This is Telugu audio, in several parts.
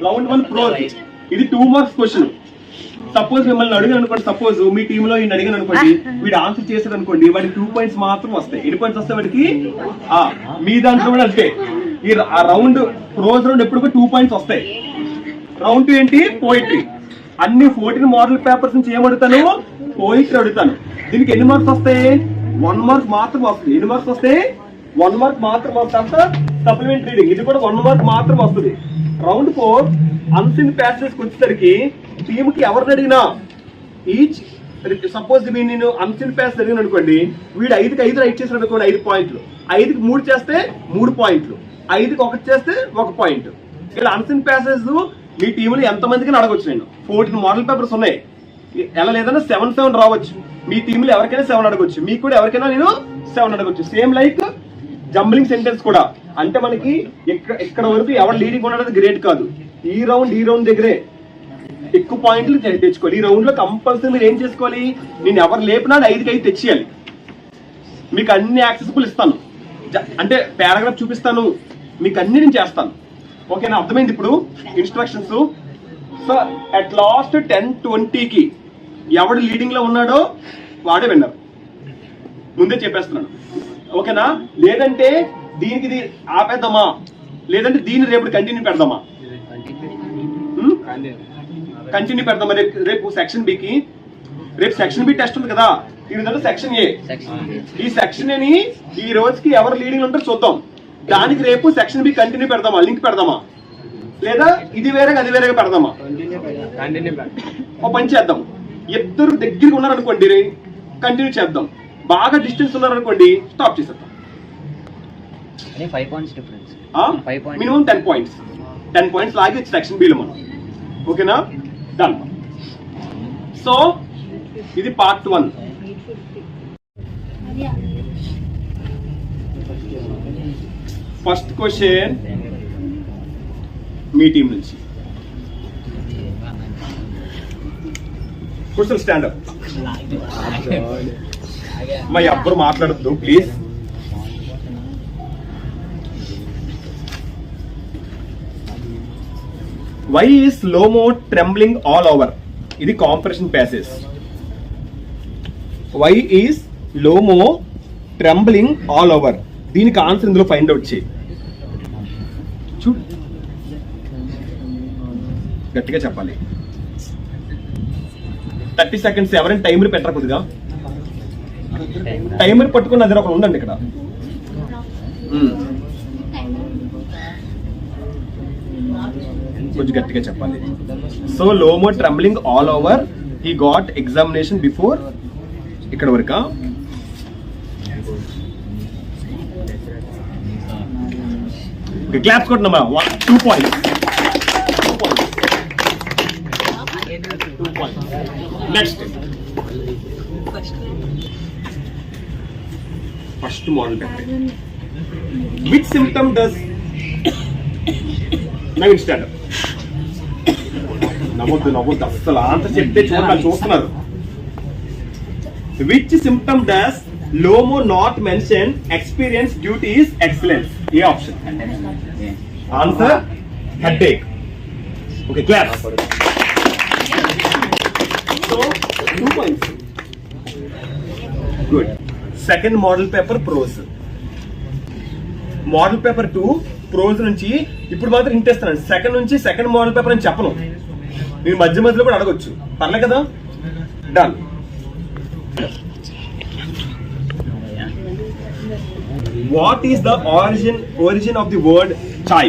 Round 1 prose. ఇది 2 మార్క్స్ క్వశ్చన్. సపోజ్ మిమ్మల్ని అడిగాను అనుకోండి, సపోజ్ మీ టీమ్ లో ఈయన అడిగాను అనుకోండి, వీడు ఆన్సర్ చేశాడు అనుకోండి, వాడికి 2 పాయింట్స్ మాత్రం వస్తాయి. ఎన్ని పాయింట్స్ వస్తాయి వాడికి? మీ దాంట్లో కూడా అంతే. ఈ రౌండ్ ప్రోజ్ రౌండ్ ఎప్పుడు 2 పాయింట్స్ వస్తాయి. రౌండ్ 2 ఏంటి? పోయిటరీ. అన్ని 14 మోడల్ పేపర్స్ నుంచి ఏమడుగుతాను? పోయిటరీ అడుగుతాను. దీనికి ఎన్ని మార్క్స్ వస్తాయి? 1 మార్క్ మాత్రం వస్తుంది. ఎన్ని మార్క్స్ వస్తాయి? 1 మార్క్ మాత్రం వస్తుంది. సప్లిమెంట్ రీడింగ్ ఇది కూడా 1 మార్క్ మాత్రం వస్తుంది. రౌండ్ 4 అన్సీన్ ప్యాసేజ్ వచ్చేసరికి టీమ్ కి ఎవరిని అడిగినా ఈచ్ సపోజ్ నేను అన్సీన్ ప్యాసేజ్ అడిగిన అనుకోండి, వీడు 5కి 5 రైట్ చేసిన అనుకోండి 5 పాయింట్లు, 5కి 3 చేస్తే 3 పాయింట్లు, 5కి 1 చేస్తే 1 పాయింట్. ఇలా అన్సీన్ ప్యాసేజ్ మీ టీంలో ఎంతమందికి అడగొచ్చు. నేను 14 మోడల్ పేపర్స్ ఉన్నాయి. ఎలా లేదన్నా 7 రావచ్చు. మీ టీంలో ఎవరికైనా 7 అడగొచ్చు, మీకు కూడా ఎవరికైనా నేను 7 అడగొచ్చు. సేమ్ లైక్ జంబ్లింగ్ సెంటెన్స్ కూడా. అంటే మనకి ఇక్కడ వరకు ఎవరు లీడింగ్ ఉండడం గ్రేట్ కాదు. ఈ రౌండ్ దగ్గరే ఎక్కువ పాయింట్లు తెచ్చుకోవాలి. ఈ రౌండ్ లో కంపల్సరీ మీరు ఏం చేసుకోవాలి? నేను ఎవరు లేపినా 5కి 5 తెచ్చేయాలి. మీకు అన్ని యాక్సెసిబుల్ ఇస్తాను, అంటే పారాగ్రాఫ్ చూపిస్తాను, మీకు అన్ని నేను చేస్తాను. ఓకేనా? అర్థమైంది ఇప్పుడు ఇన్స్ట్రక్షన్స్. సో అట్ లాస్ట్ 10-20కి ఎవడు లీడింగ్ లో ఉన్నాడో వాడే విన్నర్. ముందే చెప్పేస్తున్నాను. ఓకేనా? లేదంటే దీనికి ఇది ఆపేద్దామా, లేదంటే దీన్ని రేపు కంటిన్యూ పెడదామా? కంటిన్యూ పెడదామా? రేపు సెక్షన్ బికి, రేపు సెక్షన్ బి టెస్ట్ ఉంది కదా, ఇది సెక్షన్ ఏ. ఈ సెక్షన్ ఏని ఈ రోజుకి ఎవరు లీడింగ్ ఉంటారో చూద్దాం. దానికి రేపు సెక్షన్ బి కంటిన్యూ పెడదామా, లింక్ పెడదామా, లేదా ఇది వేరేగా అది వేరేగా పెడదామా? ఓ పని చేద్దాం, ఇద్దరు దగ్గరికి ఉన్నారనుకోండి కంటిన్యూ చేద్దాం. బాగా డిస్టెన్స్ ఉన్నారనుకోండి స్టాప్ చేసేద్దాం. Minimum 10 points. 10 పాయింట్స్ లాగి సెక్షన్ బిలో మనం. ఓకేనా? డన్. సో ఇది పార్ట్ 1. ఫస్ట్ క్వశ్చన్ మీ టీం నుంచి. Question stand up. మా ఎవ్వరు మాట్లాడద్దు please. Why is Lomo trembling all over? ఇది compression passage. Why is Lomo trembling all over? దీనికి ఆన్సర్ ఇందులో ఫైండ్ అవుట్ చేయి. చూడు, గట్టిగా చెప్పాలి. 30 seconds. ఎవరైనా టైమర్ పెట్టరా? కొద్దిగా టైమర్ పట్టుకున్న దగ్గర ఒకరు ఉండండి ఇక్కడ. కొంచెం గట్టిగా చెప్పాలి. సో లోమో trembling all over, he got examination before. ఇక్కడ వరకా? క్లాప్స్ కొట్టినమ్మా. 2 points. Next first model paper. Which symptom does Naveen stand up. నవ్వద్దు అస్సలు. ఆన్సర్ చెప్తే చూస్తున్నారు. విచ్ సిమ్టమ్ డస్ లోమో not mention experience duties excellence? ఏ option? Answer headache. Okay, class. So 2 points. Good. Second model paper prose. Model paper 2 prose నుంచి ఇప్పుడు మాత్రం ఇంటేస్తాను. సెకండ్ నుంచి సెకండ్ మోడల్ పేపర్ అని చెప్పను. మీరు మధ్యలో కూడా అడగొచ్చు, పర్లే కదా? Done. What is the origin of the word chai?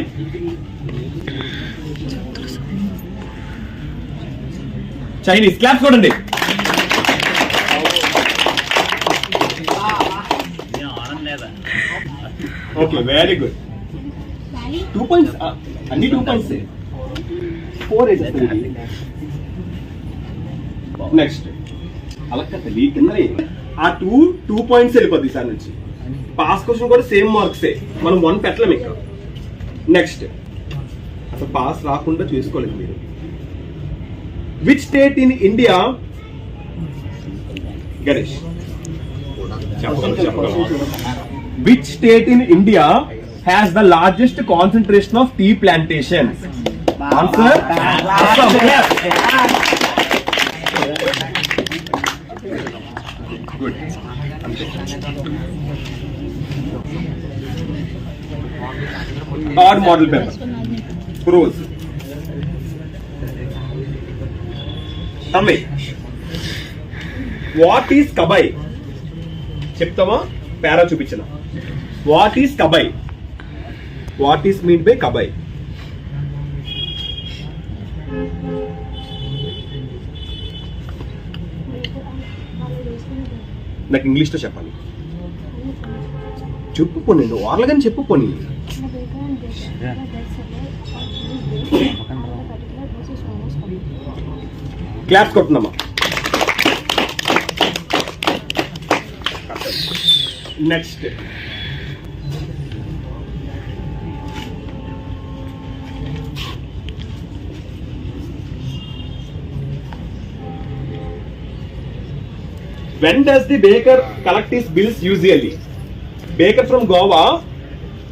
Chinese. Claps కొట్టండి. Okay, very good. 2 పాయింట్స్. అన్ని 2 పాయింట్స్. 4 వేసేస్తుంది. నెక్స్ట్ అలా తల్లి కింద ఆ 2 పాయింట్స్ వెళ్ళిపోద్ది సార్ నుంచి. పాస్ క్వశ్చన్ కూడా సేమ్ మార్క్సే, మనం 1 పెట్టలేము ఇక్కడ. నెక్స్ట్ అసలు పాస్ రాకుండా చూసుకోలేదు మీరు. Which state in India? Ganesh చెప్పగలరు. Which state in India has the largest concentration of tea plantations? Answer good. Odd model paper prose. తమ్మి వాట్ ఈస్ కబాయ్ చెప్తామా? పేరా చూపించిన. వాట్ ఈస్ కబాయ్? వాట్ ఈస్ మీన్ బై కబాయ్? నాకు ఇంగ్లీష్ లో చెప్పాలి. చెప్పు పోనీ, వాళ్ళ కానీ చెప్పు పోనీ. క్లాప్స్ కొడుతుందమ్మా. Next when does the baker collect his bills usually? Baker from Goa.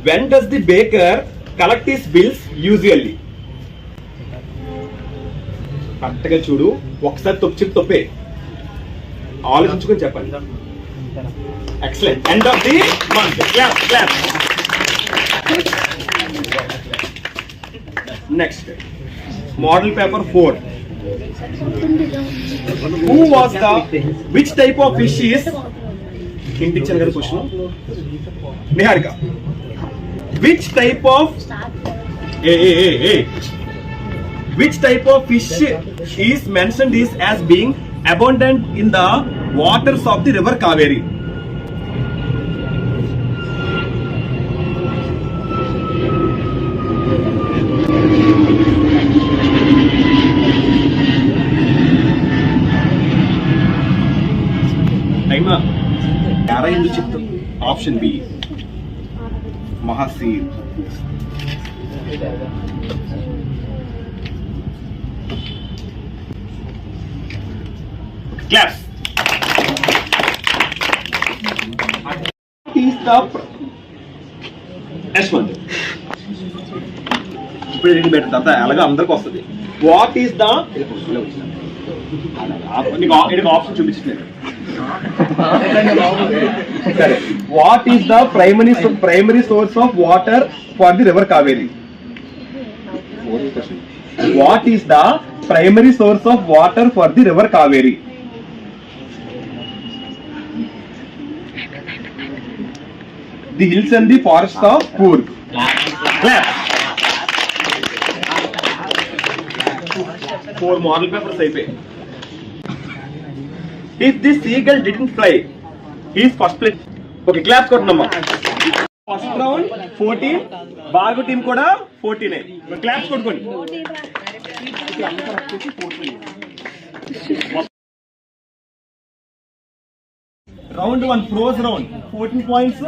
When does the baker collect his bills usually? కరెక్ట్గా చూడు, ఒకసారి తొప్పే ఆలోచించుకొని చెప్పండి. Excellent. End of the month. Clap clap. Next model paper 4. Who was the which type of fish is hint ఇచ్చాను కదా question. Niharika, which type of which type of fish is mentioned is as being abundant in the waters of the river Kaveri? టైమా యారా ఎందుకు చెప్తాం? Option B mahseer. Class. Is the Yashwant ఇప్పుడు ఏంటి బెటర్ తర్వాత అలాగే అందరికి వస్తుంది. వాట్ ఈస్ ద ఆప్షన్ చూపించలేదు. What is the primary source of water for the river Kaveri? What is the primary source of water for the river Kaveri? The hills and the forest of Coorg. Four model papers అయిపోయి. If the seagull didn't fly, he is first place. Okay, claps కొట్టనమ్మా. ఫస్ట్ రౌండ్ 14, బాగు టీం కూడా 14. క్లాప్స్ కొట్టుకోండి. Round 1 prose round 14 points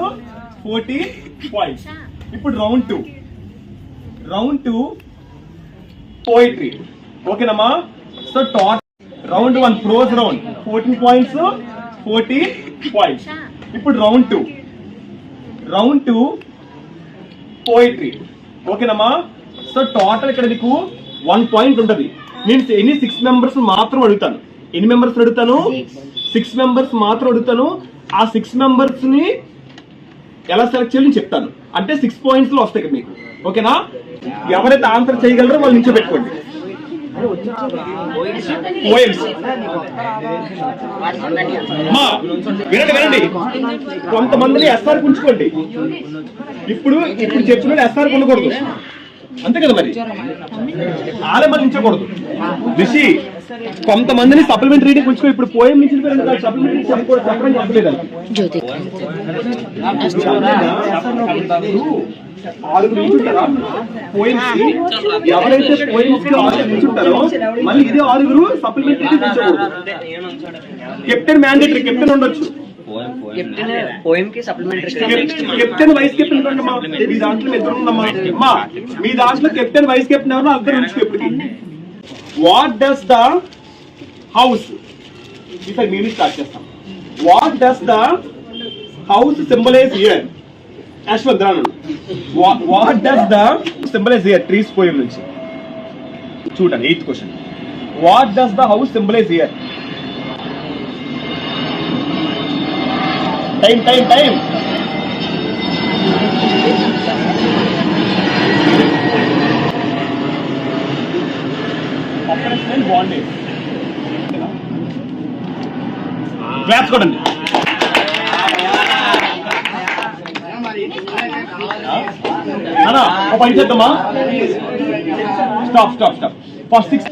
40 points. ఇప్పుడు రౌండ్ 2 పోయిట్రీ. ఓకేనమ్మా? So total round 1 prose round 14 points 40 points. ఇప్పుడు రౌండ్ 2 పోయిట్రీ. ఓకేనమ్మా? సో టోటల్ ఇక్కడ నీకు 1 పాయింట్ ఉంటుంది. నేను ఎన్ని 6 మెంబర్స్ మాత్రం అడుగుతాను. ఎన్ని మెంబర్స్ అడుగుతాను? 6 మెంబర్స్ మాత్రం అడుగుతాను. ఆ 6 మెంబర్స్ ని ఎలా సెలెక్ట్ చేయాలని చెప్తాను. అంటే 6 పాయింట్స్ లో వస్తాయి మీకు. ఓకేనా? ఎవరైతే ఆన్సర్ చేయగలరో వాళ్ళు నిల్చోబెట్టుకోండి. వినండి, కొంతమందిని ఎస్ఆర్ ఉంచుకోండి. ఇప్పుడు చెప్పిన ఎస్ఆర్ ఉండకూడదు, అంతే కదా? మరి ఆలే మరి ఉంచకూడదు. రిషి, కొంతమందిని సప్లిమెంటరీ రీడింగ్ ఉంచుకో. ఇప్పుడు పోయం నుంచి సప్లిమెంటరీ చెప్పడం చెప్పలేదు. 6 నిల్చుంటారా పోయిమ్స్? ఎవరైతే పోయిమ్స్ కి 6 నిల్చుంటారో మళ్ళీ ఇదే 6 సప్లిమెంటరీ నిల్చోకూడదు. కెప్టెన్ మ్యాండేటరీ, కెప్టెన్ ఉండొచ్చు. కెప్టెన్ వైస్ కెప్టెన్ మీ దాంట్లో ఇద్దరు ఉన్నామ్మా. మీ దాంట్లో కెప్టెన్ వైస్ కెప్టెన్ ఎవరో అందరూ ఉంచుకో. ఇప్పటికి వాట్ డస్ ద హౌస్, ఈసారి మేము స్టార్ట్ చేస్తాం. What does the house symbolise here? Ashwant, what does the symbolize here? Trees poem nunchi. చూడండి 8th question. What does the house symbolise here? Time time time. Operational bondage. Claps కొట్టండి. అన్నా ఒక పని చేద్దామా? Stop stop stop. First 6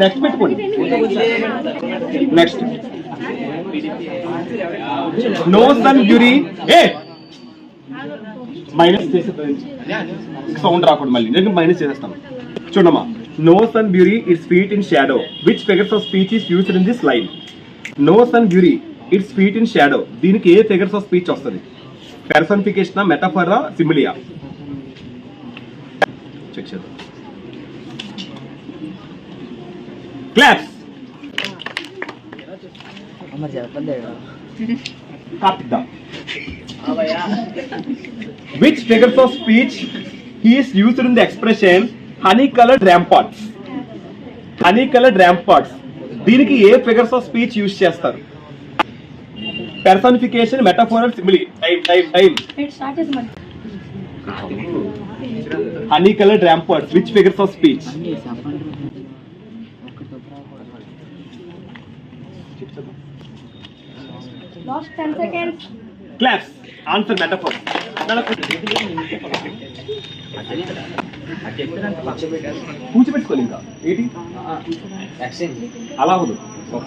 next పెట్టుకోండి. Next nose and bury. ఏ మైనస్ చేసే సౌండ్ రాకూడదు, మళ్ళీ నేను మైనస్ చేసేస్తాను. చూడమ్మా, nose and bury its feet in shadow. Which figures of speech is used in this line? Nose and bury its feet in shadow. దీనికి ఏ ఫిగర్స్ ఆఫ్ స్పీచ్ వస్తుంది? పెర్సనిఫికేషన్, మెటాఫరా, సిమిలియా? చెక్ చేద్దాం. Claps. Which figures of speech he is used in the expression honey-colored ramparts? Honey-colored ramparts. దీనికి ఏ ఫిగర్స్ ఆఫ్ స్పీచ్ యూజ్ చేస్తారు? Personification, metaphor, simile? Time time time. honey-colored ramparts. Which figures of speech? Lost 10 seconds. Claps. Answer metaphor. కూర్చోబెట్టుకోవాలి ఇంకా ఏంటి అలా అవదు.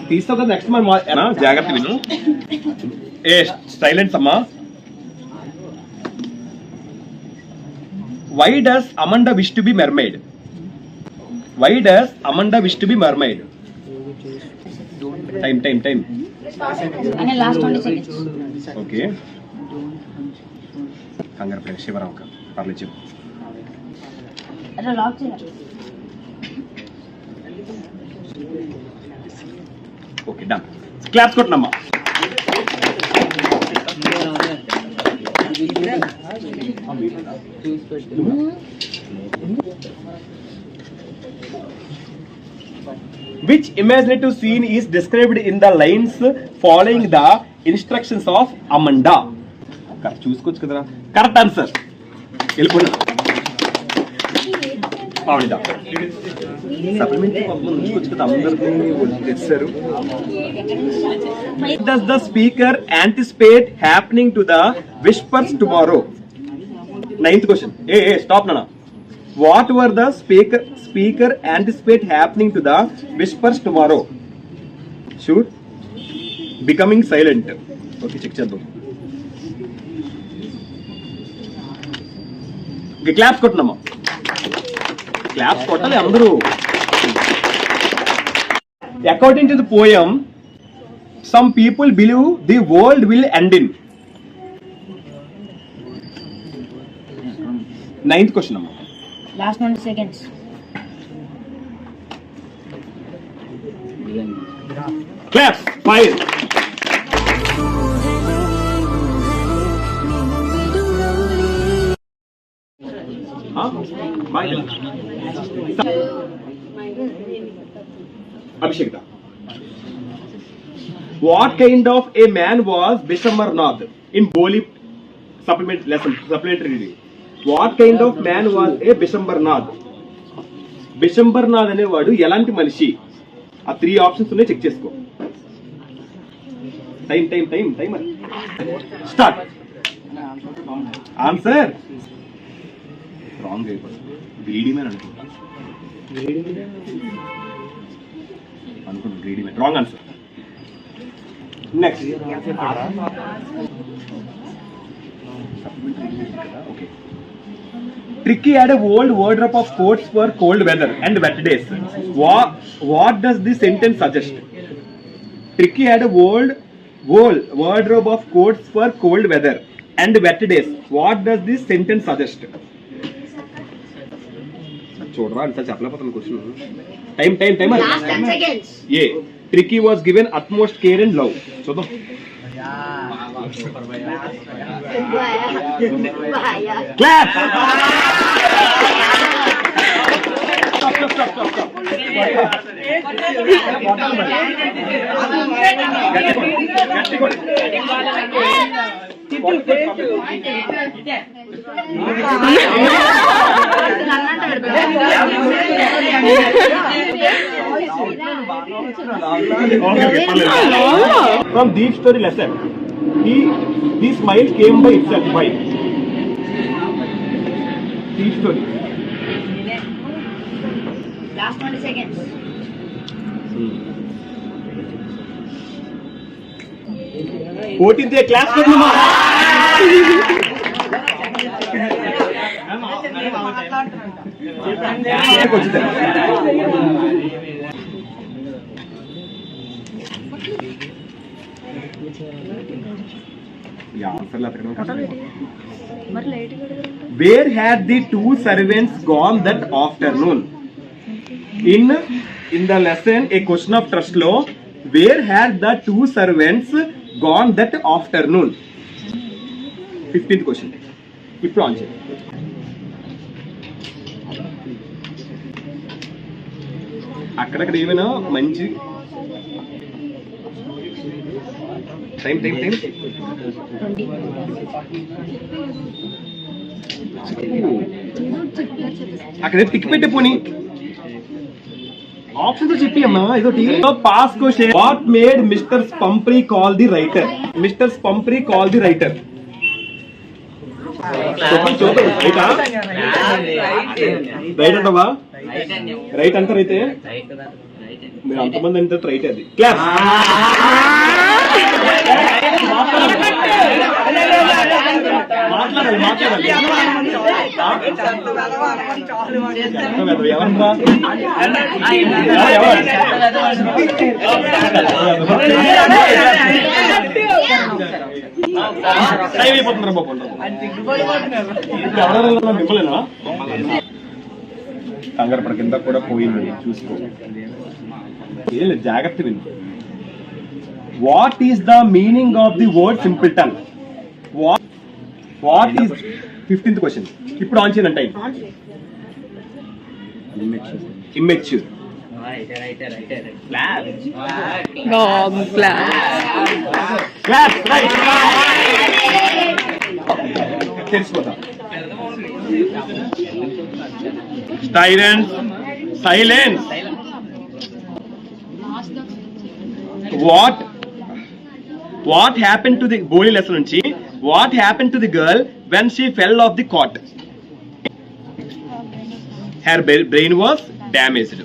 తీస్తావు కదా నెక్స్ట్ మనం జాగ్రత్త విను. ఏ సైలెన్స్ అమ్మా. Why does Amanda wish to be mermaid? Why does Amanda wish to be mermaid? Time time time. And last 20 seconds. Okay. కంగారు పడే శివరావు కా పర్లేదు చెప్పు. అరే లాక్ చేయాలి. Okay done. క్లాప్స్ కొట్టనమ్మా. Which imaginative scene is described in the lines following the instructions of Amanda? చూసుకోవచ్చు కదరా. Correct answer. వెళ్ళిపోయినా సప్లిమెంటరీ ఉంచుకోవచ్చు కదా, అందరినీ తెచ్చారు. Does the speaker anticipate happening to the whispers tomorrow? 9th question. Stop nana. What were the speaker anticipate happening to the whispers tomorrow? Sure. Becoming silent. Okay, check చేద్దాం. Okay, claps కొట్టనమ్మా. Claps కొట్టాలి అందరూ. According to the poem, some people believe the world will end in. 9th question అమ్మా. Last 20 seconds. Claps. 5. Bye. Abhishek. What kind of a man was Bishamarnath in Boli supplementary reading? What kind of man was a Bishambarnath? బిషంబర్నాథ్ అనేవాడు ఎలాంటి మనిషి? ఆ 3 ఆప్షన్స్ ఉన్నాయి, చెక్ చేసుకో. Time time time timer start. Answer wrong అయిపోతుంది. గ్రీడీ మ్యాన్ అనుకుంటా. Greedy man wrong answer. Next okay. Tricky had an old wardrobe of coats for cold weather and wet days. What does this sentence suggest? Tricky had an old wardrobe of coats for cold weather and wet days. What does this sentence suggest? చూడరా అంత చెప్పలేకపోతాను question. Time time time. Last 10 seconds. ఏ Tricky was given utmost care and love. చూద్దాం. Clap. From deep story lesson, the smile came by itself. Why? Deep story. Last 20 seconds. 14th day class Where had the two servants gone that afternoon? In the lesson, a question of trust law. Where had the two servants gone that afternoon? 15th question. ఇప్పుడు ఆన్ చేయండి. అక్కడక్కడ ఏమైనా మంచి టైం అక్కడ టిక్ పెట్టే పోనీ ఆప్షన్ చెప్పి అమ్మా ఇదొకటి. Pass question. What made mister స్పంప్రీ కాల్ ది రైటర్? మిస్టర్ స్పంప్రీ కాల్ ది రైటర్. రైట్ అంటవా? రైట్ అంటారైతే మీరు అంతమంది అంటే రైట్ అది. క్లాస్. మాట్లాడాలి ఎవరన్నా టైం అయిపోతున్నారు బాబు. ఎవరైనా మిమ్మల్నా కంగారు పడ కింద కూడా పోయింది చూసుకో. ఏం లేదు జాగ్రత్త విను. What is the meaning of the word simpleton? What is 15th question. ఇప్పుడు ఆన్ చేయండి టైం. ఇమ్మెచ్యూర్. తెలిసిపోతా. Silence. What happened to the Boli lesson nunchi? What happened to the girl when she fell off the cot? Her brain was damaged.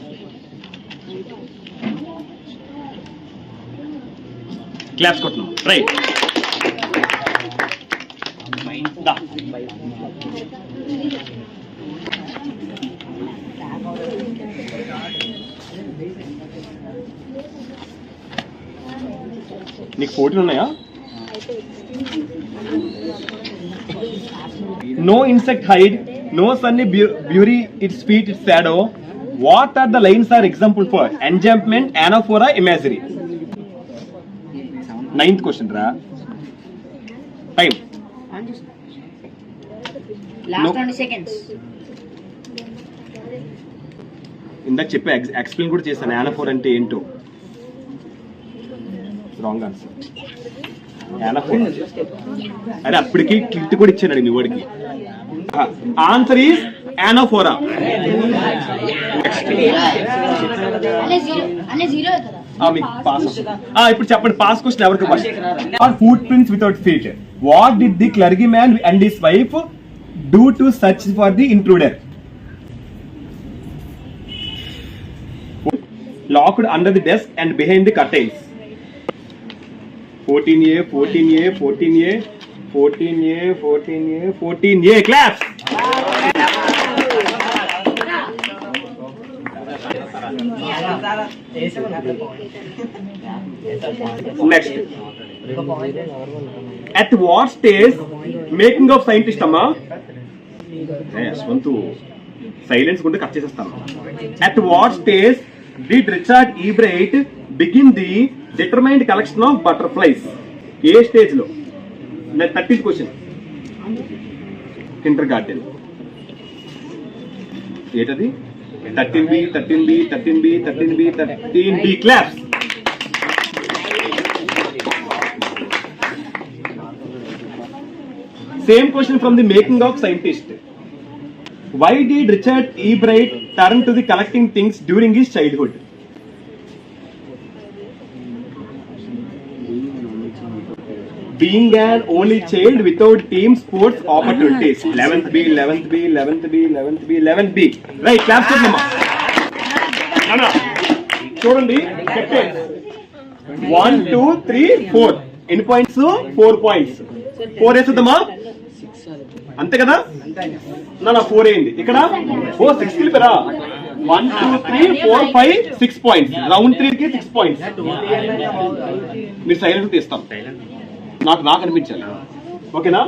Claps kotnu. Right. Da. నీకు 14 ఉన్నాయా? No insect hide, no sunny beauty its feet its shadow. What are the lines are example for? Enjambment, anaphora, imagery. 9th question ra. Time. Last 20 seconds. ఇందాక చెప్పి ఎక్స్ప్లెయిన్ కూడా చేశాను anaphora అంటే ఏంటో. Wrong answer. anaphora. అరే అప్పటికి కిట్ కూడా ఇచ్చానండి మీ వాడికి. Answer is anaphora. మీకు పాస్. ఇప్పుడు చెప్పండి పాస్ క్వశ్చన్ ఎవరికి? Are footprints without feet. What did the clergyman and his wife do to search for the intruder? Locked under the desk and behind the curtains. 14A, 14A, 14A, 14A, 14A, 14A. Claps. Next. At what stage making of scientist amma? Yashwantu silence gunde cut chesestanu. At what stage did Richard Ebright begin the determined collection of butterflies? A stage లో? 13th question. Kinder garden. ఏంటది? 13B, 13B, 13B, 13B, 13B. Claps. Same question from the making of scientist. Why did Richard E. Bright turn to the collecting things during his childhood? Being an only child without team sports opportunities. 11th B, 11th B, 11th B, 11th B, 11th B. Right, claps to them. Nana, చూడండి captains. 1, 2, 3, 4. ఎన్ని points? 4 points. 4 వేస్తుందమ్మా? అంతే కదా? నా 4 అయింది. ఇక్కడ 6 కలిపారా? 1, 2, 3, 4, 5, 6 points. రౌండ్ 3 కి 6 points. మీరు సైలెంట్ తీస్తాం. నాకు అనిపించాలి. ఓకేనా?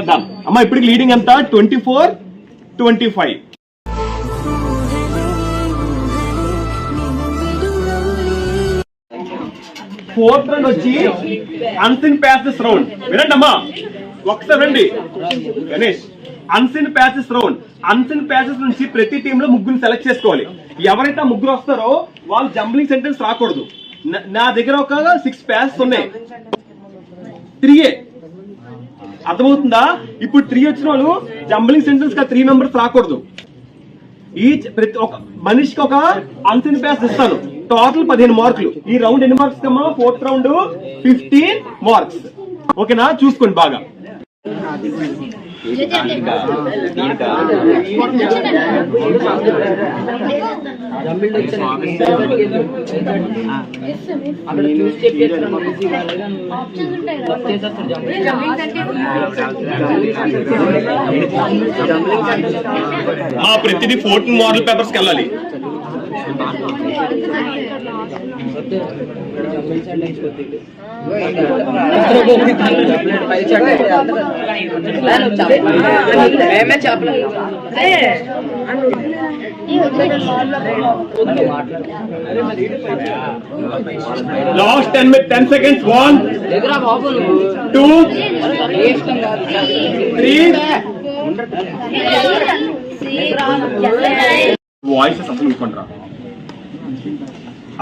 డన్. అమ్మా ఇప్పటికి లీడింగ్ ఎంత? 24-25. ఫోర్త్ రౌండ్ వచ్చి అన్సిన్ ప్యాసెస్ రౌండ్. వినండి అమ్మా, ఒకసారి రండి Ganesh. Unseen passes round. Unseen passes నుంచి ప్రతి టీమ్ లో ముగ్గురు సెలెక్ట్ చేసుకోవాలి. ఎవరైతే ముగ్గురు వస్తారో వాళ్ళు జంబ్లింగ్ సెంటెన్స్ రాకూడదు. నా దగ్గర ఒక 6 ప్యాసెస్ ఉన్నాయి. 3 అర్థమవుతుందా? ఇప్పుడు 3 వచ్చిన వాళ్ళు జంబ్లింగ్ సెంటెన్స్ గా 3 మెంబర్స్ రాకూడదు. ప్రతి ఒక మనిషికి ఒక అన్సిన్ ప్యాస్ ఇస్తాను. టోటల్ 15 మార్కులు. ఈ రౌండ్ ఎన్ని మార్క్స్ కమ్మా? 4th round 15 marks. ఓకేనా? చూసుకోండి బాగా. ప్రతిదీ 14 మోడల్ పేపర్స్కి వెళ్ళాలి. Last 10 seconds. 1, 2, 3. వాయిసెస్ అసలు ఇవ్వకుండా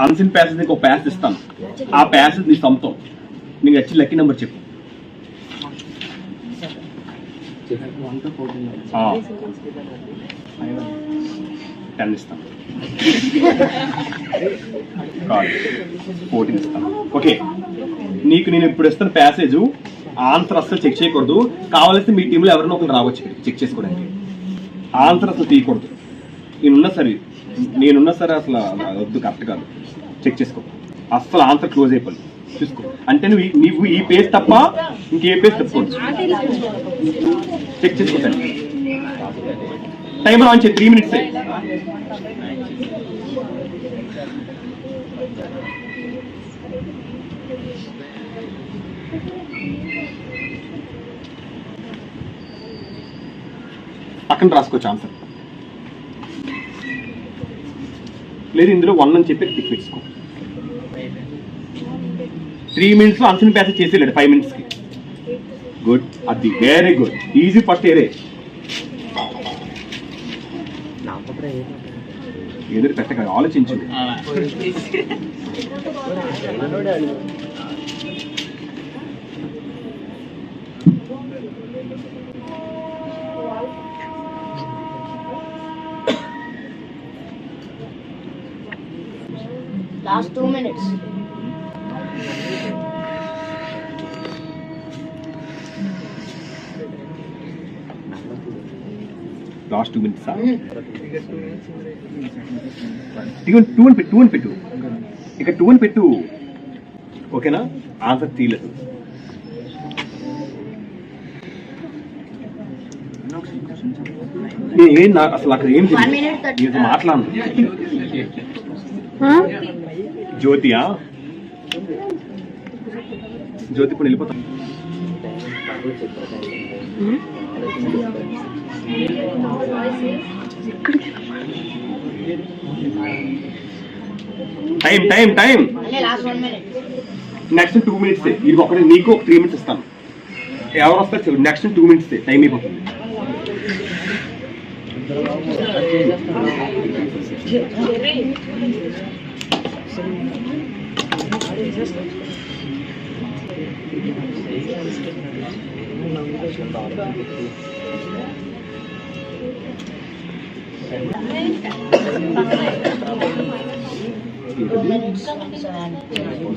అన్సిన్ ప్యాసెస్ నీకు ఒక ప్యాస్ ఇస్తాను. ఆ ప్యాసెస్ నీ సొంతం. నీకు వచ్చి లక్కీ నెంబర్ చెప్పు. 10 ఇస్తాను. 14 ఇస్తాను. ఓకే, నీకు నేను ఇప్పుడు ఇస్తాను ప్యాసేజ్. ఆన్సర్ అసలు చెక్ చేయకూడదు. కావాల్సి మీ టీంలో ఎవరైనా ఒకరు రావచ్చు చెక్ చేసుకోవడానికి. ఆన్సర్ అసలు తీయకూడదు. నేనున్నా సరే అసలు వద్దు, కరెక్ట్ కాదు. చెక్ చేసుకో. అసలు ఆన్సర్ క్లోజ్ అయిపోయింది చూసుకో. అంటే నువ్వు ఈ పేజ్ తప్ప ఇంకే పేజ్ తప్పకూడదు. చెక్ చేసుకోండి. టైమర్ ఆన్ చేయి. 3 minutes. పక్కన రాసుకోవచ్చు ఆన్సర్. లేదు ఇందులో 1 అని చెప్పి టిక్ పెట్టుకో. 3 minutes లో ఆన్సర్ ప్యాసేజ్ చేసేలేడు 5 minutes కి. గుడ్, అది వెరీ గుడ్. ఈజీ ఫస్ట్ ఏరే. ఎదురు పెట్టక ఆలోచించు. Last 2 minutes. Last 2 minutes. 2 అని పెట్టు. ఇక 2 అని పెట్టు. ఓకేనా? ఆన్సర్ తీయలేదు. అసలు అక్కడ ఏం మాట్లాడు. జ్యోతియా? జ్యోతి ఇప్పుడు వెళ్ళిపోతాం. టైం. Next 2 minutes. ఇది ఒకటి నీకు 3 minutes ఇస్తాను. ఎవరు వస్తారు నెక్స్ట్ 2 minutes. టైం అయిపోతుంది.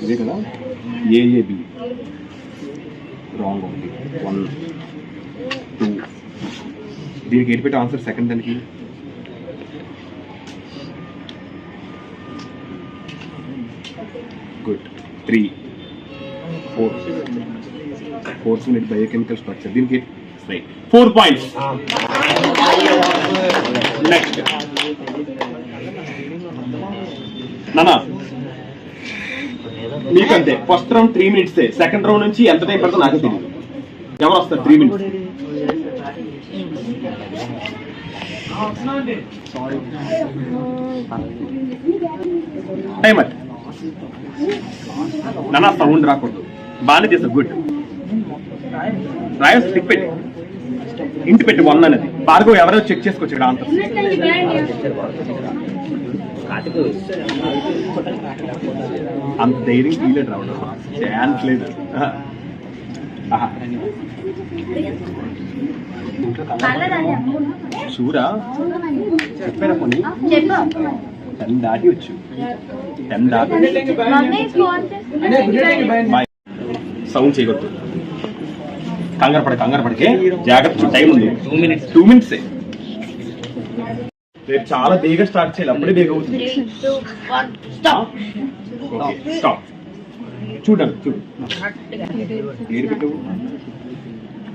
ఇదే కదా ఏఏబి రాంగ్ ఉంది 1 2 దీనికి ఏంటి పెట్టే ఆన్సర్ సెకండ్ దానికి good 3 4 fourth unit biochemical structure దీనికి రైట్ 4 పాయింట్స్ నెక్స్ట్ నానా మీకంతే first round 3 minutes second round నుంచి ఎంత టైం పడుతుందో నాకు తెలియదు ఎవరు వస్తారు 3 minutes టైమర్ నానా సౌండ్ రాకూడదు బాగానే చేస్తారు గుడ్ రాయల్ స్టిక్ పెట్టి ఇంటి పెట్టి 1 అనేది భార్గవ్ ఎవరైనా చెక్ చేసుకోవచ్చు ఇక్కడ ఆన్సర్ అంత ధైర్యం ఫీల్ రావడం ఛాన్స్ లేదు చూరా చెప్పారా పోనీ 10 దాటి వచ్చు 10 దాటి సౌండ్ చేయకూడదు కంగారు పడకే జాగ్రత్త టైం ఉంది 2 minutes రేపు చాలా బేగా స్టార్ట్ చేయాలి అప్పుడే బేగా అవుతుంది స్టాప్ చూడండి చూడు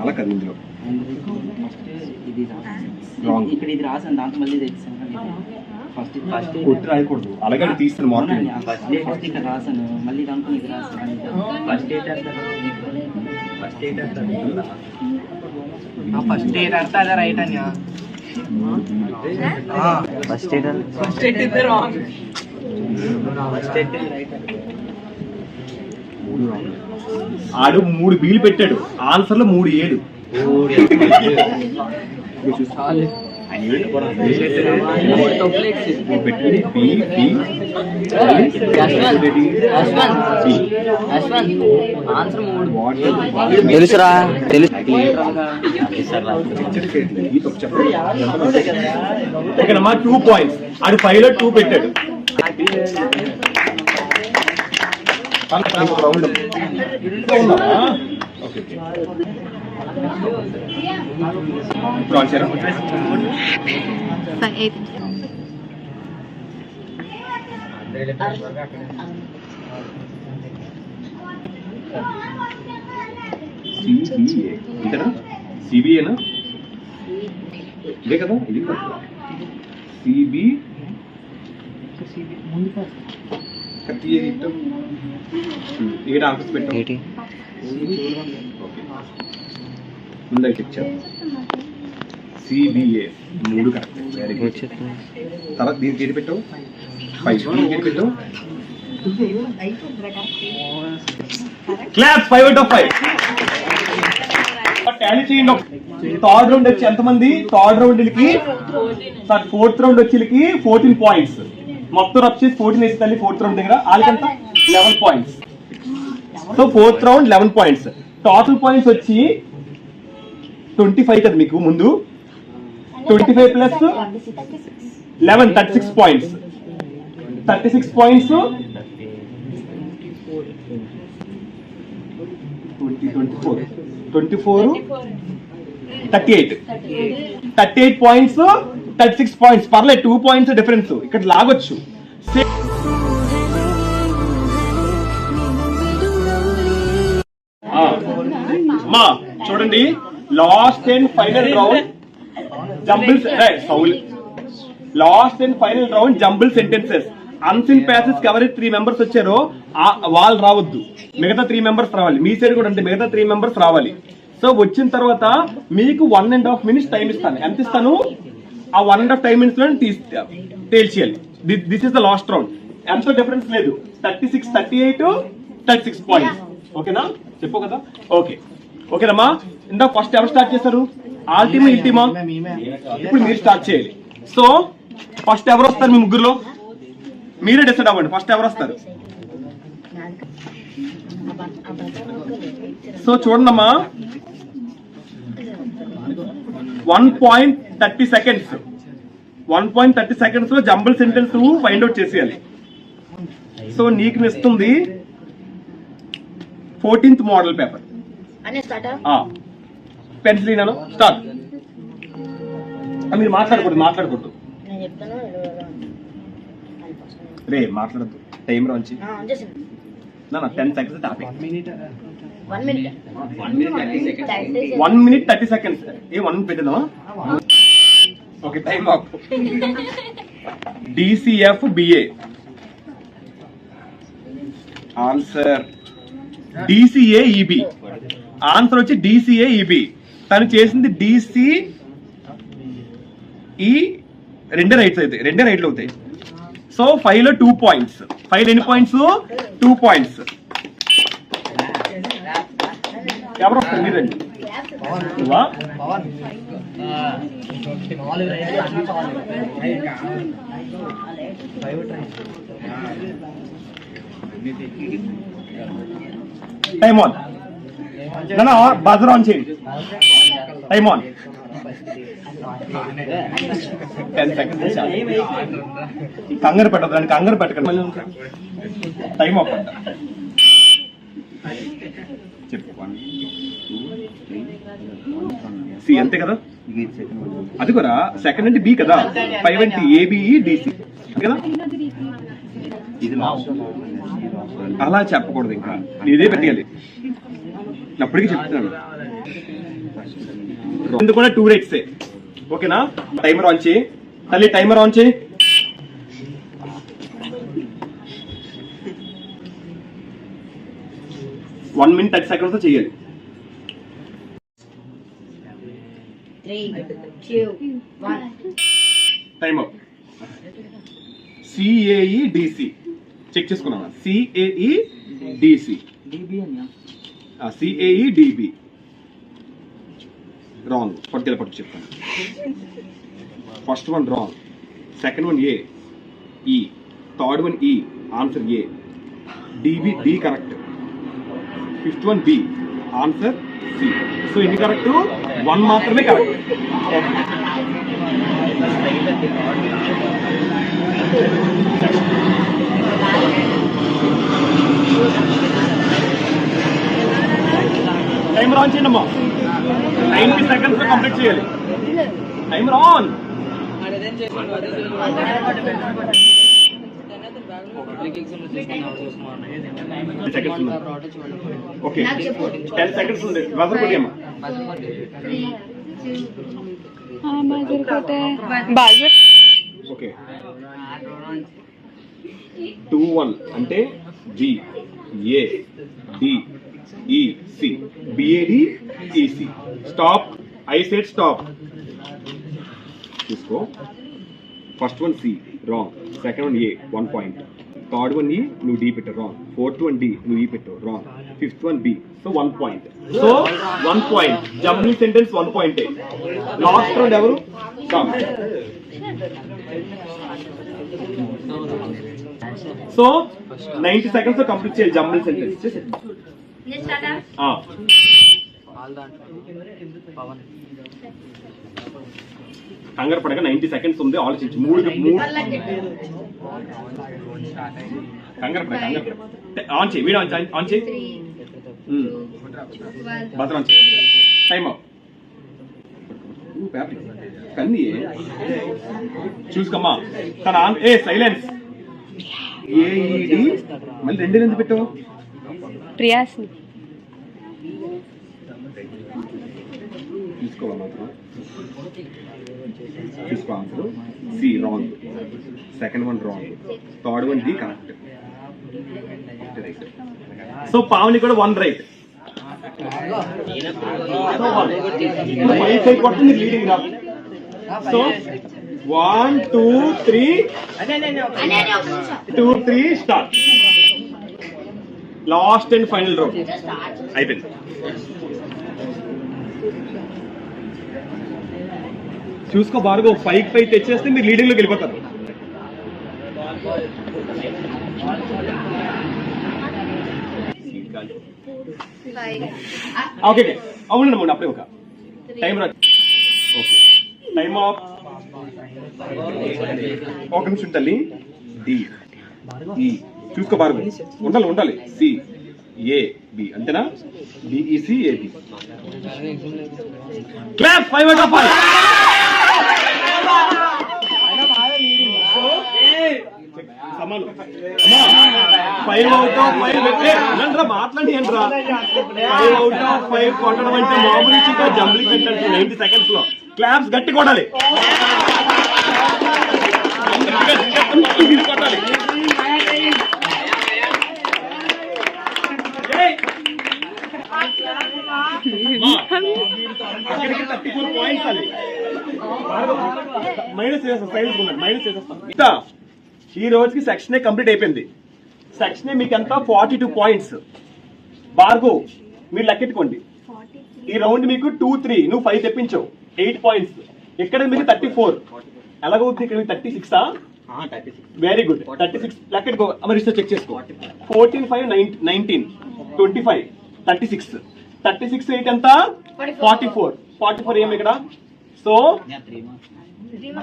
అలా కదా ఇందులో ఇక్కడ ఇది రాసాను దాంతో మళ్ళీ తెచ్చాను ఫస్ట్ కొట్టి రాయకూడదు అలాగే తీస్తాను మార్కెట్ ఫస్ట్ ఇక్కడ రాసాను మళ్ళీ దాంతో ఇది రాసాను ఫస్ట్ ఎయిట్ అర్థం అదే రైట్ అని first eight wrong first eight right ఆడు 3 బీలు పెట్టాడు ఆన్సర్ లో 3 ఏడు తెలుసురా తెలుసు ఓకేనమ్మా 2 points ఆడు 5 లో 2 పెట్టాడు సిబిఏనా ఇదే కదా ఇది సిబి ఇక్కడ ఆఫీస్ పెట్టాం ముందర ఇచ్చాం సిబిఏ 3 కరెక్ట్ వెరీ గుడ్ తర్వాత దీనికి ఏది పెట్టావు 5 దీనికి ఏది పెట్టావు క్లాప్స్ 5 out of 5 టాలీ చేయండి థర్డ్ రౌండ్ వచ్చి ఎంతమంది థర్డ్ రౌండ్ కి సార్ ఫోర్త్ రౌండ్ వచ్చి 14 points మొత్తం రబ్ చేసి 14 వేసి తల్లి ఫోర్త్ రౌండ్ దగ్గర వాళ్ళకంత 11 points so fourth round 11 points total points వచ్చి 25 కదా మీకు ముందు 25 plus 11 36 points 36 points 24 38 points 36 points పర్లేదు 2 points డిఫరెన్స్ ఇక్కడ లాగొచ్చు మా చూడండి last and final round jumble sentences unseen passes ఎవరైతే 3 members వచ్చారో వాళ్ళు రావద్దు మిగతా 3 members రావాలి మీ సైడ్ కూడా అంటే మిగతా 3 members రావాలి సో వచ్చిన తర్వాత మీకు 1.5 minutes టైం ఇస్తాను ఎంత ఇస్తాను ఆ 1.5 time minutes లో తేల్చేయాలి this is the last round ఎంతో డిఫరెన్స్ లేదు 36 38 36 points ఓకేనా చెప్పు కదా ఓకేనమ్మా ఇందా ఫస్ట్ ఎవరు స్టార్ట్ చేశారు ఆ టీమ్ ఈ టీమా? ఇప్పుడు మీరు స్టార్ట్ చేయాలి. సో ఫస్ట్ ఎవరు వస్తారు మీ ముగ్గురులో? మీరే డిసైడ్ అవ్వండి, ఫస్ట్ ఎవరు వస్తారు. సో చూడండి అమ్మా, 1.30 seconds 1.30 seconds లో జంబుల్ సెంటెన్స్ ఫైండ్ అవుట్ చేసేయాలి. సో నీకు ఇస్తుంది 14th మోడల్ పేపర్. పెన్సిల్ నేను స్టార్ట్. మీరు మాట్లాడకూడదు రే, మాట్లాడద్దు. Time Ranchi 10 seconds topic. 1 minute 30 seconds. ఏ 1 minute పెట్టినా? Okay, time of. DCF BA answer DCA EB. Answer వచ్చి DCA EB. తను చేసింది DCE. రెండే రైట్లు అవుతాయి. సో 5 లో 2 points. 5 ఎన్ని పాయింట్స్? 2 points. ఎవరు వస్తారు? మీరండి. Time on. బజర్ ఆన్ చేయండి. Time on. 10 seconds. కంగారు పెట్టదు, దానికి కంగారు పెట్టకండి. టైమ్ ఆఫ్ అంట. చెప్పు. 1 2 3 అంతే కదా? అది కూడా సెకండ్ అంటే బి కదా. 5 అంటే ABE DC కదా. అలా చెప్పకూడదు, ఇంకా ఇదే పెట్టాలి. అప్పటికి చెప్తున్నాను. కూడా 2 rates. ఓకేనా? టైమర్ ఆన్ చేయి తల్లి, టైమర్ ఆన్ చేయి. వన్ మినిట్ 30 seconds చేయాలి. 3, 2, 1. Time up. CAE DC check చేసుకున్నావా? CAE DC. CAE DB wrong. పట్టు చెప్తాను. First one wrong, second one A E, third one E, answer A. DB D correct, fifth one B, answer C. So ఇది కరెక్ట్, 1 మాత్రమే కరెక్ట్. టైమర్ ఆన్ చేయండి అమ్మా. 90 seconds లో కంప్లీట్ చేయాలి. Timer on. ఓకే, 10 seconds ఉంది. బజర్ కొట్టి అమ్మా. ఓకే, 2 1 అంటే B A D E C BAD EC. Stop. I said stop. తీసుకో. First one C wrong, second one A 1 point, third one E నువ్వు D పెట్టు రాంగ్, ఫోర్త్ వన్ D నువ్వు E పెట్టు wrong, fifth one B. So 1 point. So 1 point. Jumbling sentence 1 point. Last round ఎవరు? సో 90 seconds లో కంప్లీట్ చేయాలి జంబ్లింగ్ సెంటెన్స్. కంగారు పడక 90 seconds ఉంది, ఆలోచించి. కంగారు పడ. ఆన్ చేయి, వీడియో ఆన్ చేయి. భద్రం ఆన్ చేయి. Time up. కన్నీ చూసుకోమ్మా. తన సైలెన్స్. AED మళ్ళీ 2 ఎందుకు పెట్టావు? ప్రియాస్ తీసుకోవాలి మాత్రం. తీసుకో. Answer C wrong, second one wrong, third one D correct. So Pavani కూడా 1 రైట్. లీడింగ్ రా. So 1 2 3 2 3 start. Last and final round అయిపోయింది. చూసుకో బాగా 5 తెచ్చేస్తే మీరు లీడింగ్ లోకి వెళ్ళిపోతారు. ఓకే అవునండి అప్పుడే ఒక టైం రా. Okay time off. ఒక నిమిషం తల్లి. డి ఈ చూసుకో బాగా ఉండాలి. సి ఏ బి అంతేనా? B E C A B. Clap 5 out of 5. సమానం 5 out of 5 మాట్లాడి ఏంట్రా 5 out of 5 కొట్టడం అంటే మామూలు చిన్న జంబ్లింగ్ అంటే 90 seconds లో క్లాప్స్ గట్టి కొట్టాలి. కొట్టాలి. అక్కడికి 34 పాయింట్స్ అది మైనస్ చేసేస్తాం. ఈ రోజుకి సెక్షన్ కంప్లీట్ అయిపోయింది. సెక్షన్ మీకు ఎంత 42 పాయింట్స్. బార్గో మీరు లెక్కెట్టుకోండి. ఈ రౌండ్ మీకు 2, 3 నువ్వు 5 తెప్పించావు 8 పాయింట్స్. ఇక్కడ మీకు 34 ఎలాగవుతుంది? ఇక్కడ 36 వెరీ గుడ్. 36 లెక్కెట్టుకో. మరి చెక్ చేసుకో. 14, 5, 19, 25, 36 8 ఎంత? 44 ఏమి ఇక్కడ? సో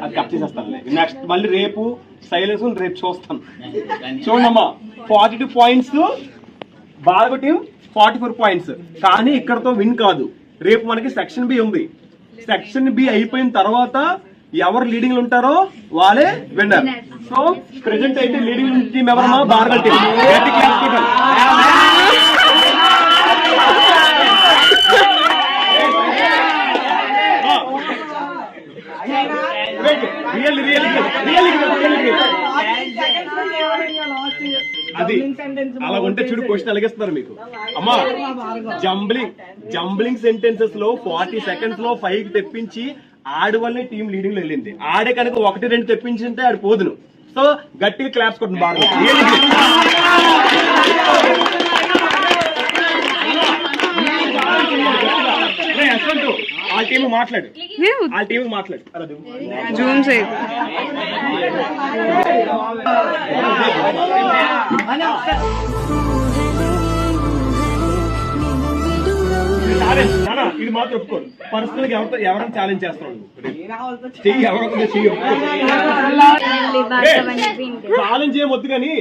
అది కట్ చేసేస్తాను. నెక్స్ట్ మళ్ళీ రేపు సైలెన్స్ రేపు చూస్తాను. చూడమ్మా 42 పాయింట్స్ బాగా టీం 44 పాయింట్స్. కానీ ఇక్కడతో విన్ కాదు. రేపు మనకి సెక్షన్ బి ఉంది. సెక్షన్ బి అయిపోయిన తర్వాత ఎవరు లీడింగ్ ఉంటారో వాళ్ళే విన్నర్. సో ప్రెసెంట్ అయితే లీడింగ్ టీం ఎవరమ్మా? బార్గల్ టీం. అది అలా ఉంటే చూడు క్వశ్చన్ అలిగేస్తున్నారు మీకు. అమ్మా జంబ్లింగ్ సెంటెన్సెస్ లో 40 seconds లో 5 తెప్పించి ఆడి వల్లే టీం లీడింగ్ లో వెళ్ళింది. ఆడే కనుక 1, 2 తెప్పించింటే ఆడు పోదును. సో గట్టిగా క్లాప్స్ కొట్టింది బాగా. ఆ టీం మాట్లాడు. జూమ్ చేయి. ఇది మాత్రం ఒప్పుకోరు. పర్సనల్ గా ఎవరైనా ఛాలెంజ్ చేస్తాడు. ఛాలెంజ్ ఏమొద్దు కానీ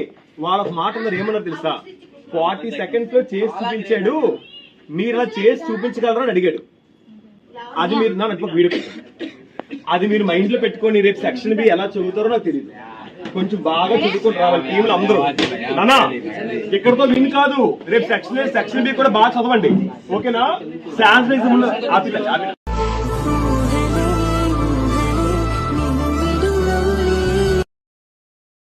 వాళ్ళ మాట ఏమన్నారు తెలుసా? 40 seconds లో చేసి చూపించాడు, మీరు అలా చేసి చూపించగలరా అని అడిగాడు. అది మీరు వీడియో అది మీరు మైండ్ లో పెట్టుకొని రేపు సెక్షన్ బి ఎలా చదువుతారో నాకు తెలియదు. కొంచెం బాగా చదువుకొని రావాలి టీంలో అందరూ. నానా ఇక్కడతో విన్ కాదు. రేపు సెక్షన్ బి కూడా బాగా చదవండి. ఓకేనా? శానిటైజర్